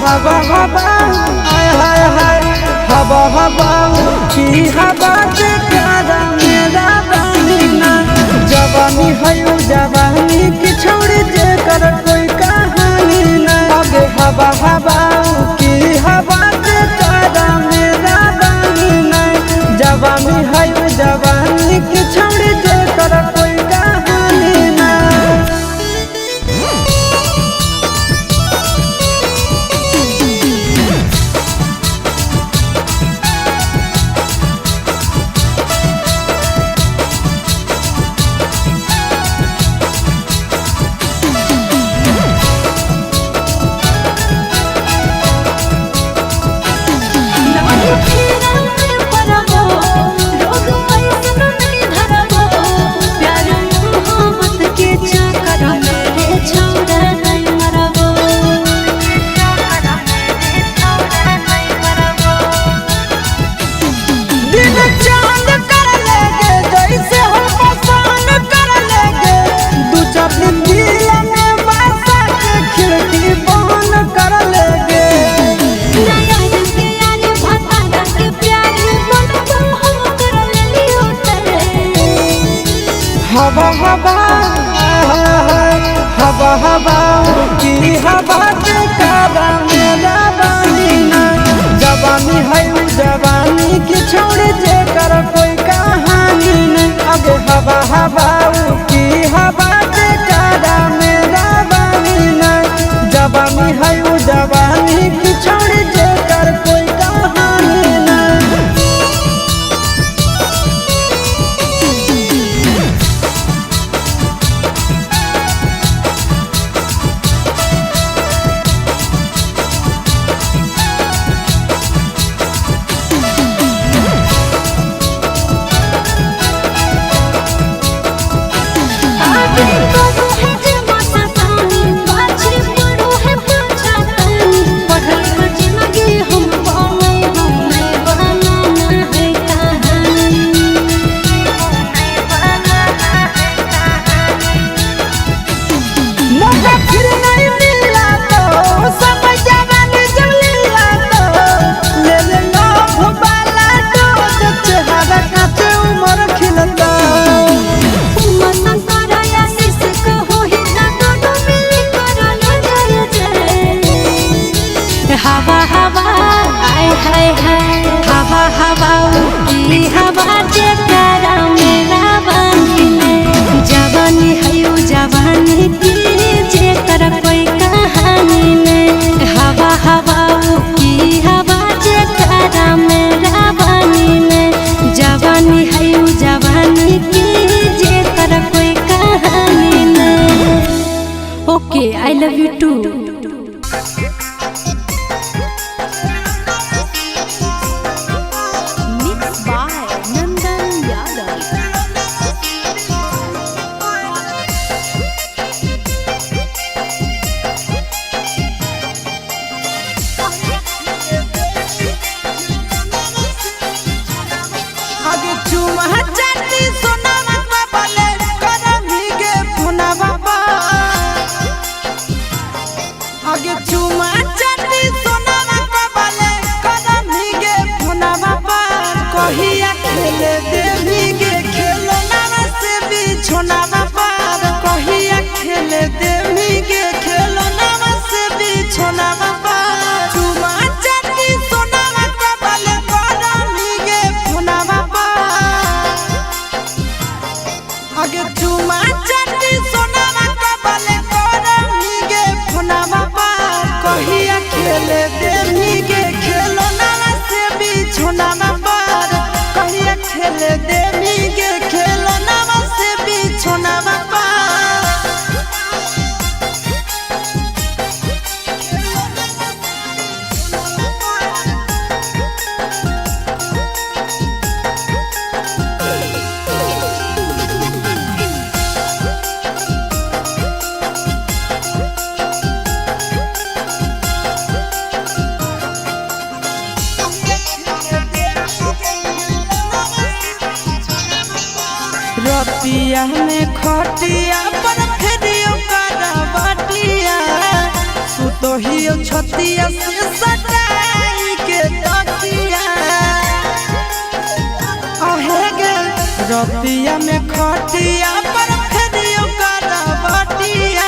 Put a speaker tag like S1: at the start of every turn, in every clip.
S1: हवा हवा हाय हाय हाय हवा हवा की हवा से प्यारा मेरा बहिना जवानी है जवानी की छोड़ जे कर कोई कहानी ना अबे हवा हवा की हवा से प्यारा मेरा बहिना जवानी है जवानी की छोड़ जे कर कोई कहानी ना। हवा हवा हवा हवा की हवा से प्यारा मेरा बहिना जवानी है जवानी की छोड़ जे कर कोई कहानी नहीं अब हवा हवा की हवा से प्यारा मेरा बहिना जवानी है जवानी की छोड़ जे कर कोई कहानी नहीं।
S2: हवा हवा आय हाय हाय हवा हवा की हवा जे प्यारा मेरा बहिना जवानी है जवानी की जे कर कोई कहानी नहीं हवा हवा की हवा जे प्यारा मेरा बहिना जवानी है जवानी की जे कर कोई कहानी नहीं। Okay I love you too.
S1: रतिया में खटिया पर फेरियो करवटिया सुतोहियो छतिया से सटाई के तकिया आहे गे रतिया में खटिया पर फेरियो करवटिया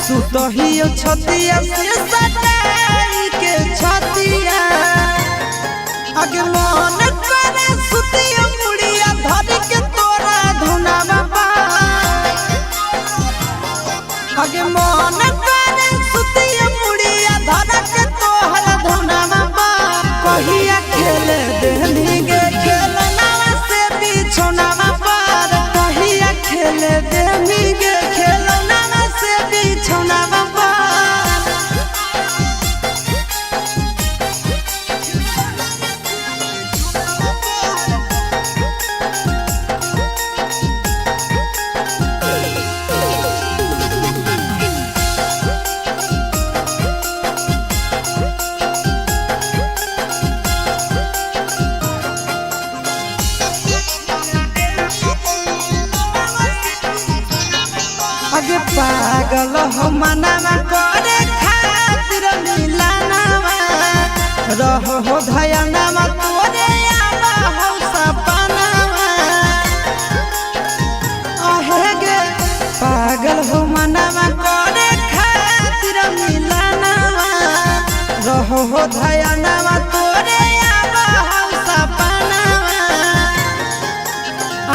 S1: सुतोहियो छतिया से सटाई के छतिया आगे मन करे सुतिया मुड़िया धर के तोरा धुनावा पा आगे मन करे सुतिया मुड़िया धर के तोहरा धुनावा पा कहिया खेले देनी गे खेलनावा से बिछोनावा पार कहिया खेले देनी गे खेलनावा से बिछोनावा पार आगे पागल हो मनावा करे खातिर मिलानावा रहो हो धयानावा तोरे आवा हो सपनावा आहे गे पागल हो मनावा करे खातिर मिलानावा रहो हो धयानावा तोरे आवा हो सपनावा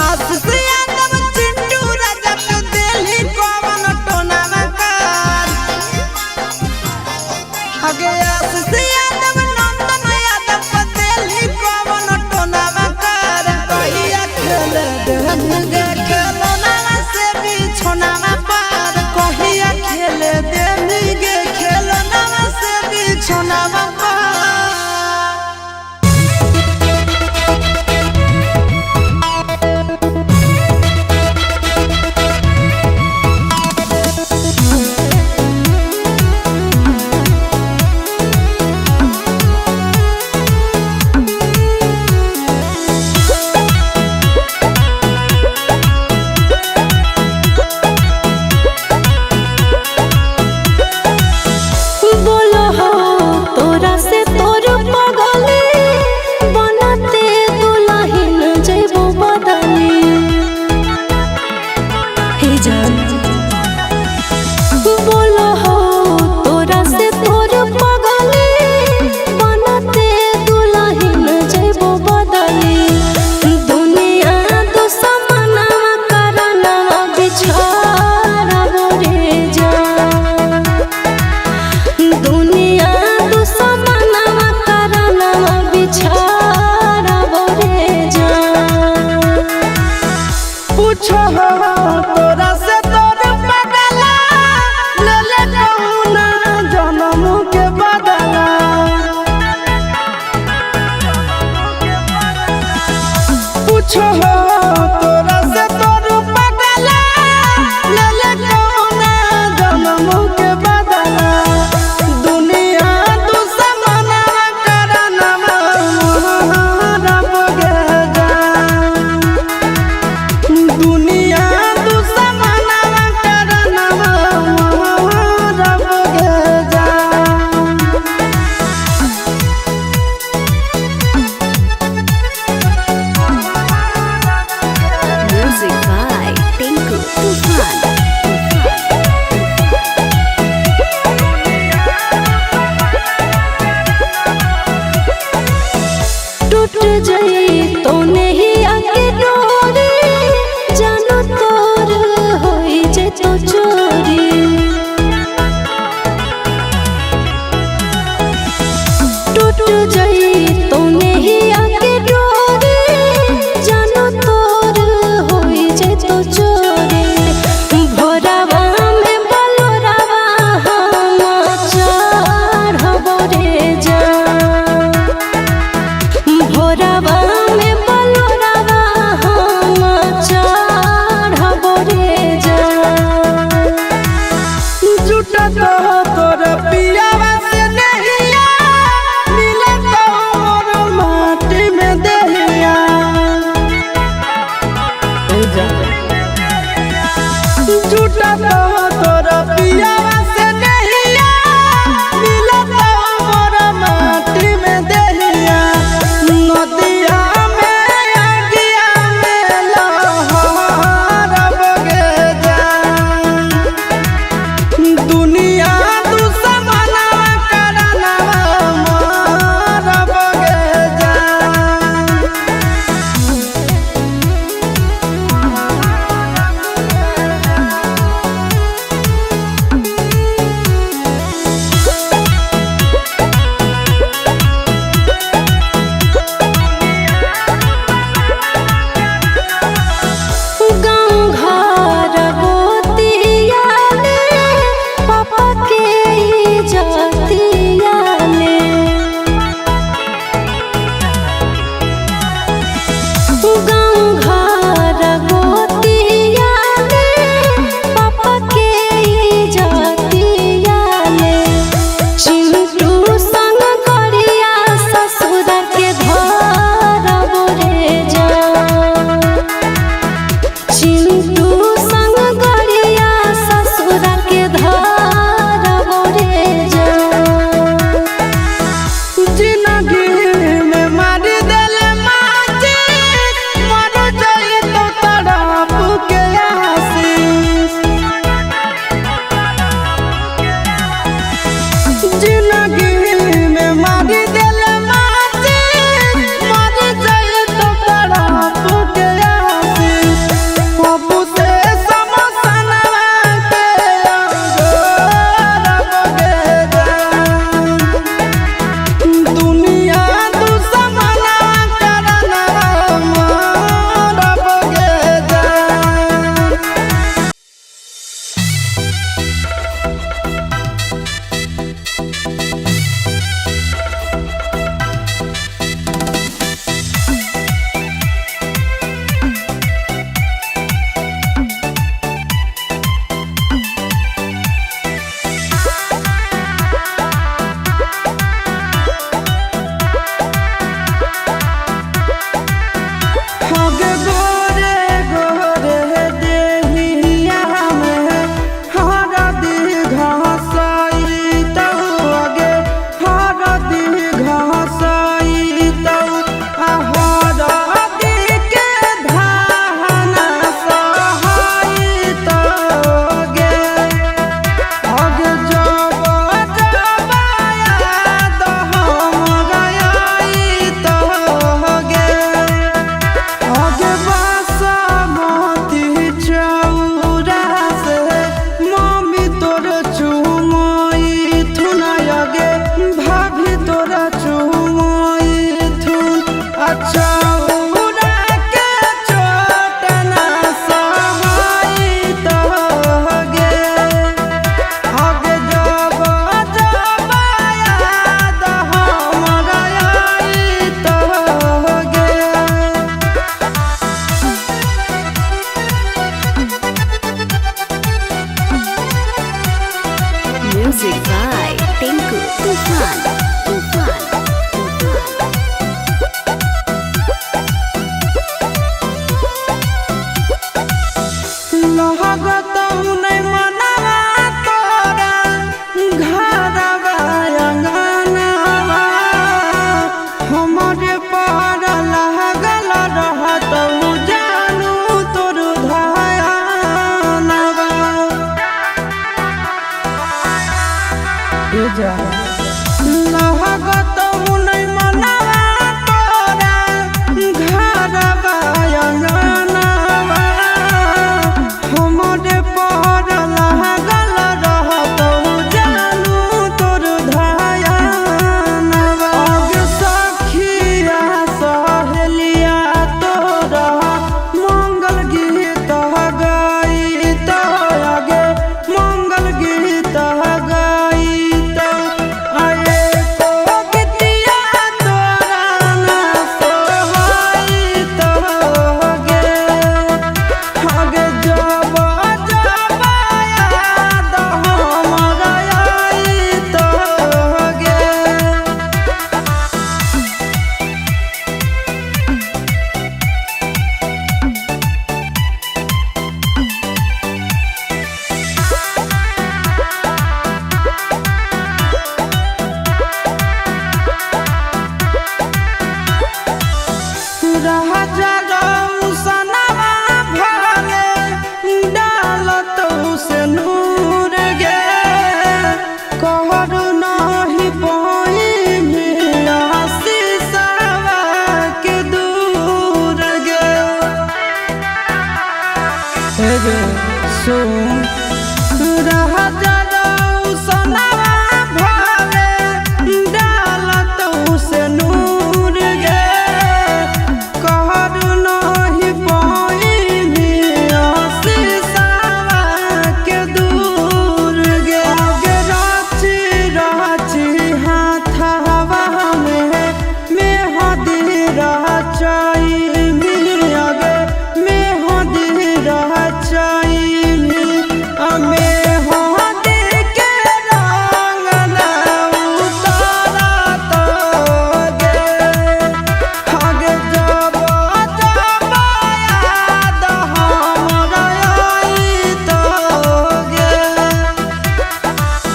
S1: आशीष यादव चिंटू राजा को दिल्ली कौन टोनावा कर आगे आशीष यादव नंदन यादव को दिल्ली कौन टोनावा कर कहिया खेले देनी गे खेलनावा से बिछोनावा पार कहिया खेले देनी गे खेलनावा से बिछोनावा पार
S2: बोलो हो तोरा से तोर पगले बनते दुल्हन जइबो बदली हे जान बोलो हो तोरा से तोर पगले बनते दुल्हन जइबो बदली दुनिया दुश्मनवा करनवा बिछड़बो रे जान दुनिया दुश्मनवा करनवा बिछड़बो रे जान
S1: पूछो हो तोरा से तोर पगला ले ले कौना जन्म के बदला पूछो हो तोरा से तोर पगला ले ले कौना जन्म के बदला दुनिया दुश्मनवा करनवा रब गे जान दुनिया दुश्मनवा करनवा रब गे जान
S2: म्यूजिक बाय टिंकू तूफान टूट जाई तो नहीं आके डोरी जानो तोर होई जे तो चोरी टूट जाई तो नहीं आके डोरी जानो तोर होई जे तो चोरी भोरावा में बलोरावा हम चढ़बो रे जान भोरावा में बलोरावा हम चढ़बो रे जान
S1: झूठा तो तोर पियावा से नहीं मिले तो मोर
S2: Arman.